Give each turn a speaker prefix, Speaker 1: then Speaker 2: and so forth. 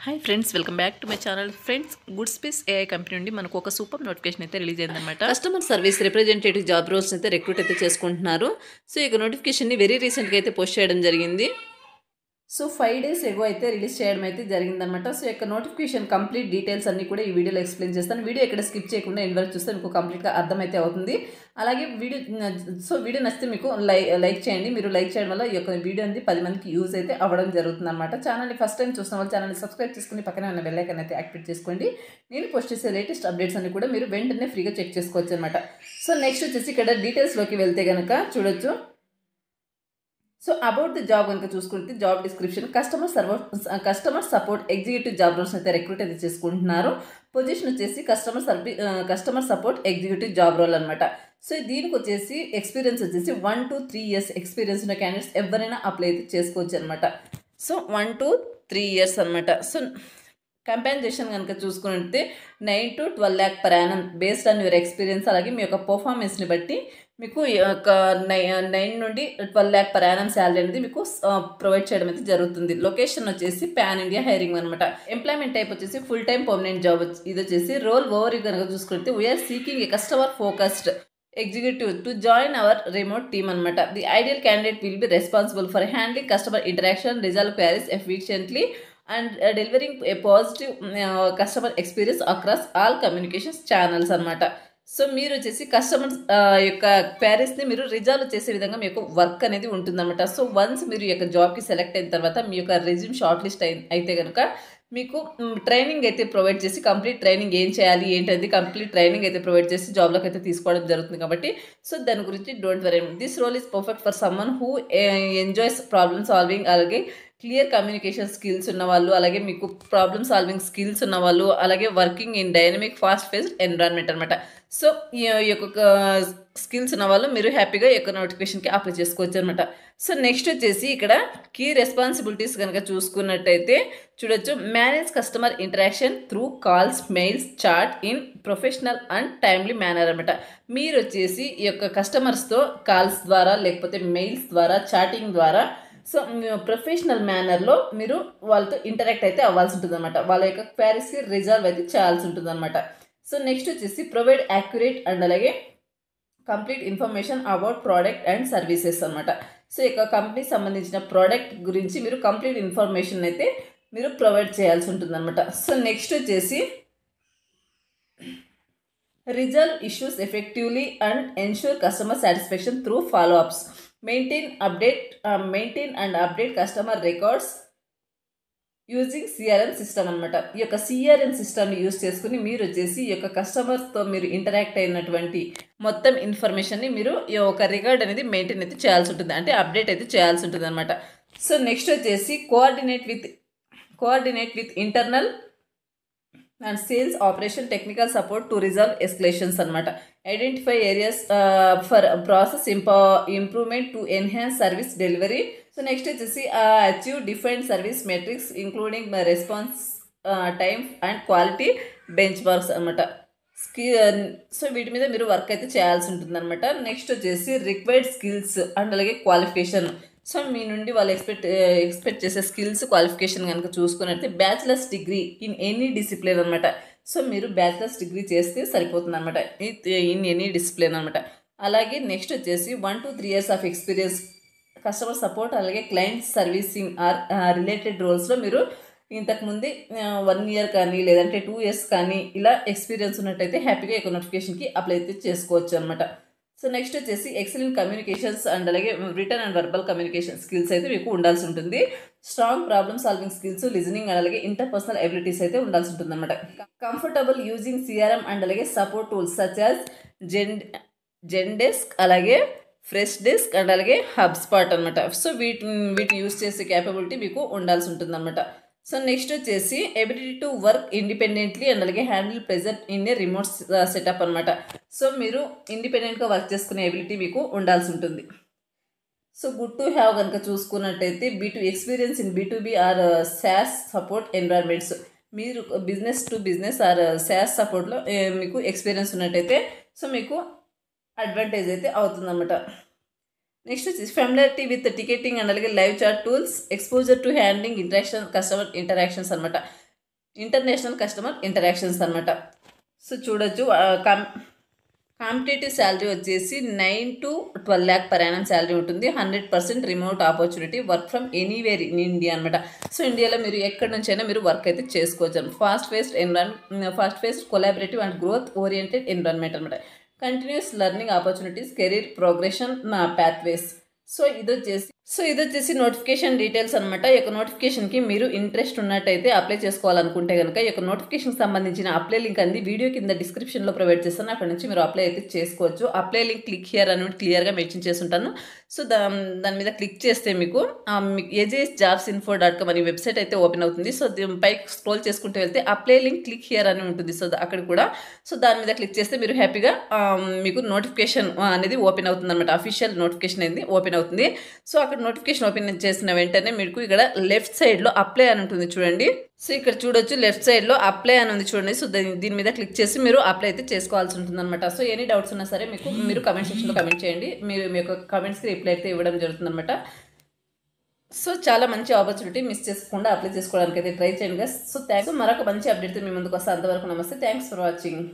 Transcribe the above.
Speaker 1: Hi friends, welcome back to my channel. Friends, good space AI company నుండి మనకు ఒక super notification అయితే release అయిందన్నమాట. Customer service representative job roles అయితే recruit అయితే చేసుకుంటున్నారు. సో ఇక నోటిఫికేషన్ని వెరీ రీసెంట్గా అయితే పోస్ట్ చేయడం జరిగింది. సో 5 days ఎగో అయితే రిలీజ్ చేయడం అయితే జరిగిందనమాట. సో యొక్క నోటిఫికేషన్ కంప్లీట్ డీటెయిల్స్ అన్ని కూడా ఈ వీడియోలో ఎక్స్ప్లెయిన్ చేస్తాను. వీడియో ఎక్కడ స్కిప్ చేయకుండా ఎండ్ వరకు చూస్తే మీకు కంప్లీట్గా అర్థమైతే అవుతుంది. అలాగే వీడియో నచ్చితే మీకు లైక్ చేయండి. మీరు లైక్ చేయడం వల్ల ఈ యొక్క వీడియో అనేది 10 మందికి యూజ్ అయితే అవ్వడం జరుగుతుంది అనమాట. ఛానల్ని ఫస్ట్ టైం చూసిన వాళ్ళు ఛానల్ని సబ్స్క్రైబ్ చేసుకుని పక్కనే ఉన్న బెల్ ఐకాన్ అయితే యాక్టివేట్ చేసుకోండి. నేను పోస్ట్ చేసే లేటెస్ట్ అప్డేట్స్ అన్ని కూడా మీరు వెంటనే ఫ్రీగా చెక్ చేసుకోవచ్చు అనమాట. సో నెక్స్ట్ వచ్చేసి ఇక్కడ డీటెయిల్స్లోకి వెళ్తే కనుక చూడొచ్చు. సో అబౌట్ ది జాబ్ కనుక చూసుకుంటే job description customer support executive job roles అయితే రిక్రూట్ అయితే చేసుకుంటున్నారు. పొజిషన్ వచ్చేసి customer support executive job role అనమాట. సో దీనికి వచ్చేసి ఎక్స్పీరియన్స్ వచ్చేసి 1 to 3 years ఎక్స్పీరియన్స్ ఉన్న క్యాండిడేట్స్ ఎవరైనా అప్లై అయితే చేసుకోవచ్చు అనమాట. సో 1 to 3 years అనమాట. సో కంపెన్సేషన్ కనుక చూసుకుంటే 9 to 12 lakh per annum based on your experience. అలాగే మీ యొక్క పర్ఫార్మెన్స్ని బట్టి మీకు ఒక 9 నుండి 12 lakh per annum శాలరీ అనేది మీకు ప్రొవైడ్ చేయడం అయితే జరుగుతుంది. లొకేషన్ వచ్చేసి పాన్ ఇండియా హైరింగ్ అనమాట. ఎంప్లాయ్మెంట్ టైప్ వచ్చేసి ఫుల్ టైం పర్మనెంట్ జాబ్. ఇది వచ్చేసి రోల్ ఓవర్ కనుక చూసుకుంటే we're seeking a customer focused executive to join our remote team అనమాట. The ideal candidate will be responsible for handling customer interaction, resolve queries efficiently and delivering a positive customer experience across all communications channels అనమాట. So మీరు వచ్చేసి customer యొక్క క్వైరీస్ని మీరు resolve చేసే విధంగా మీ యొక్క work అనేది ఉంటుందన్నమాట. సో వన్స్ మీరు ఈ యొక్క జాబ్కి సెలెక్ట్ అయిన తర్వాత మీ యొక్క రెజ్యూమ్ షార్ట్ లిస్ట్ అయితే కనుక మీకు ట్రైనింగ్ అయితే ప్రొవైడ్ చేసి కంప్లీట్ ట్రైనింగ్ ఏం చేయాలి ఏంటది కంప్లీట్ ట్రైనింగ్ అయితే ప్రొవైడ్ చేసి జాబ్లోకి అయితే తీసుకోవడం జరుగుతుంది. కాబట్టి సో దాని గురించి don't worry. This role is perfect for someone who enjoys problem solving, అలాగే క్లియర్ కమ్యూనికేషన్ స్కిల్స్ ఉన్నవాళ్ళు, అలాగే మీకు ప్రాబ్లమ్ సాల్వింగ్ స్కిల్స్ ఉన్నవాళ్ళు, అలాగే working in dynamic fast paced environment అనమాట. సో ఈ యొక్క స్కిల్స్ ఉన్న వాళ్ళు మీరు హ్యాపీగా ఈ యొక్క నోటిఫికేషన్కి అప్లై చేసుకోవచ్చు అనమాట. సో నెక్స్ట్ వచ్చేసి ఇక్కడ కీ రెస్పాన్సిబిలిటీస్ కనుక చూసుకున్నట్టయితే చూడొచ్చు. Manage customer interaction through calls, mails, chat in professional and timely manner అనమాట. మీరు వచ్చేసి ఈ యొక్క కస్టమర్స్తో కాల్స్ ద్వారా లేకపోతే మెయిల్స్ ద్వారా చాటింగ్ ద్వారా సో ప్రొఫెషనల్ మేనర్లో మీరు వాళ్ళతో ఇంటరాక్ట్ అయితే అవ్వాల్సి ఉంటుంది అనమాట. వాళ్ళ యొక్క క్వైరీస్కి రిజాల్వ్ అయితే చేయాల్సి ఉంటుంది అనమాట. సో నెక్స్ట్ వచ్చేసి ప్రొవైడ్ యాక్యురేట్ అండ్ అలాగే complete information about product and services అనమాట. సో ఇక కంపెనీ సంబంధించిన ప్రోడక్ట్ గురించి మీరు కంప్లీట్ ఇన్ఫర్మేషన్ అయితే మీరు ప్రొవైడ్ చేయాల్సి ఉంటుంది అనమాట. సో నెక్స్ట్ వచ్చేసి resolve issues effectively and ensure customer satisfaction through follow ups, maintain and update customer records using CRM system అనమాట. ఈ యొక్క సిఆర్ఎం సిస్టమ్ని యూజ్ చేసుకుని మీరు వచ్చేసి ఈ యొక్క కస్టమర్స్తో మీరు ఇంటరాక్ట్ అయినటువంటి మొత్తం ఇన్ఫర్మేషన్ని మీరు ఈ యొక్క రికార్డ్ అనేది మెయింటైన్ అయితే చేయాల్సి ఉంటుంది, అంటే అప్డేట్ అయితే చేయాల్సి ఉంటుంది అనమాట. సో నెక్స్ట్ వచ్చేసి coordinate with internal and sales operation technical support to resolve escalations అనమాట. Identify areas for process improvement to enhance service delivery. So next వచ్చేసి achieve defined service metrics including response time and quality benchmarks అనమాట. So వీటి మీద మీరు work అయితే చేయాల్సి ఉంటుంది అనమాట. నెక్స్ట్ వచ్చేసి రిక్వైర్డ్ స్కిల్స్ అండ్ అలాగే క్వాలిఫికేషన్. సో మీ నుండి వాళ్ళు ఎక్స్పెక్ట్ చేసే స్కిల్స్ క్వాలిఫికేషన్ కనుక చూసుకున్నట్లయితే bachelors degree in any discipline అనమాట. సో మీరు బ్యాచిలర్స్ డిగ్రీ చేస్తే సరిపోతుంది అనమాట ఇన్ ఎనీ డిసిప్లిన్ అనమాట. అలాగే నెక్స్ట్ వచ్చేసి 1 to 3 years of experience customer support అలాగే క్లయింట్ సర్వీసింగ్ ఆర్ రిలేటెడ్ రోల్స్లో మీరు ఇంతకుముందు 1 year కానీ లేదంటే 2 years కానీ ఇలా ఎక్స్పీరియన్స్ ఉన్నట్టయితే హ్యాపీగా ఈ నోటిఫికేషన్కి అప్లై అయితే చేసుకోవచ్చు అనమాట. సో నెక్స్ట్ వచ్చేసి ఎక్సలెంట్ కమ్యూనికేషన్స్ అండ్ అలాగే return and verbal communication skills అయితే మీకు ఉండాల్సి ఉంటుంది. Strong problem solving skills, listening and అలాగే ఇంటర్పర్సనల్ ఎబిలిటీస్ అయితే ఉండాల్సి ఉంటుంది అనమాట. కంఫర్టబుల్ యూజింగ్ సిఆర్ఎం అండ్ అలాగే సపోర్ట్ టూల్స్ సచ్ యాజ్ జెన్డెస్క్ అలాగే ఫ్రెష్ డెస్క్ అండ్ అలాగే హబ్స్పాట్ అనమాట. సో వీటిని యూజ్ చేసే క్యాపబిలిటీ మీకు ఉండాల్సి ఉంటుంది అనమాట. సో నెక్స్ట్ వచ్చేసి ability to work independently and అలాగే handle pressure in a remote setup అనమాట. సో మీరు ఇండిపెండెంట్గా వర్క్ చేసుకునే ఎబిలిటీ మీకు ఉండాల్సి ఉంటుంది. సో గుడ్ టు హ్యావ్ కనుక చూసుకున్నట్టయితే experience in B2B or SaaS support environments. మీరు business to business or SaaS సపోర్ట్లో మీకు ఎక్స్పీరియన్స్ ఉన్నట్టయితే సో మీకు అడ్వాంటేజ్ అయితే అవుతుందన్నమాట. నెక్స్ట్ వచ్చేసి ఫెమిలారిటీ విత్ టికెటింగ్ అండ్ అలాగే live chat tools, exposure to handling interaction customer interactions అనమాట. ఇంటర్నేషనల్ కస్టమర్ ఇంటరాక్షన్స్ అనమాట. సో చూడొచ్చు కాంపిటేటివ్ శాలరీ వచ్చేసి 9 to 12 lakh per annum salary ఉంటుంది. 100% remote opportunity, work from anywhere in India అనమాట. So ఇండియాలో మీరు ఎక్కడి నుంచైనా మీరు వర్క్ అయితే చేసుకోవచ్చు. Fast paced collaborative and growth oriented environment అనమాట. Continuous learning opportunities, career progression pathways. So ఇది వచ్చేసి నోటిఫికేషన్ డీటెయిల్స్ అనమాట. ఈ యొక్క నోటిఫికేషన్కి మీరు ఇంట్రెస్ట్ ఉన్నట్టయితే అప్లై చేసుకోవాలనుకుంటే కనుక ఈ యొక్క నోటిఫికేషన్కి సంబంధించిన అప్లై లింక్ అనేది వీడియో కింద డిస్క్రిప్షన్లో ప్రొవైడ్ చేస్తాను. అక్కడ నుంచి మీరు అప్లై అయితే చేసుకోవచ్చు. అప్లై లింక్ క్లిక్ హియర్ అని క్లియర్గా మెన్షన్ చేసి ఉంటాను. సో దాని మీద క్లిక్ చేస్తే మీకు AJSjobsinfo.com అనే వెబ్సైట్ అయితే ఓపెన్ అవుతుంది. సో పైకి స్క్రోల్ చేసుకుంటూ వెళ్తే అప్లై లింక్ క్లిక్ హియర్ అని ఉంటుంది. సో అక్కడ కూడా దాని మీద క్లిక్ చేస్తే మీరు హ్యాపీగా మీకు నోటిఫికేషన్ అనేది ఓపెన్ అవుతుంది అనమాట. అఫీషియల్ నోటిఫికేషన్ అనేది ఓపెన్ అవుతుంది. సో అక్కడ నోటిఫికేషన్ ఓపెన్ చేసిన వెంటనే మీకు ఇక్కడ లెఫ్ట్ సైడ్లో అప్లై అని ఉంటుంది చూడండి. సో ఇక్కడ చూడొచ్చు లెఫ్ట్ సైడ్లో అప్లై అని ఉంది చూడండి. సో దీని మీద క్లిక్ చేసి మీరు అప్లై అయితే చేసుకోవాల్సి ఉంటుంది అనమాట. సో ఎనీ డౌట్స్ ఉన్నా సరే మీరు కమెంట్ సెక్షన్లో కమెంట్ చేయండి. మీరు మీ యొక్క కమెంట్స్కి రిప్లై అయితే ఇవ్వడం జరుగుతుంది అనమాట. సో చాలా మంచి ఆపర్చునిటీ, మిస్ చేసుకోకుండా అప్లై చేసుకోవడానికి అయితే ట్రై చేయండి. So thanks. మరొక మంచి అప్డేట్తో మీ ముందుకు వస్తే అంతవరకు నమస్తే. Thanks for watching.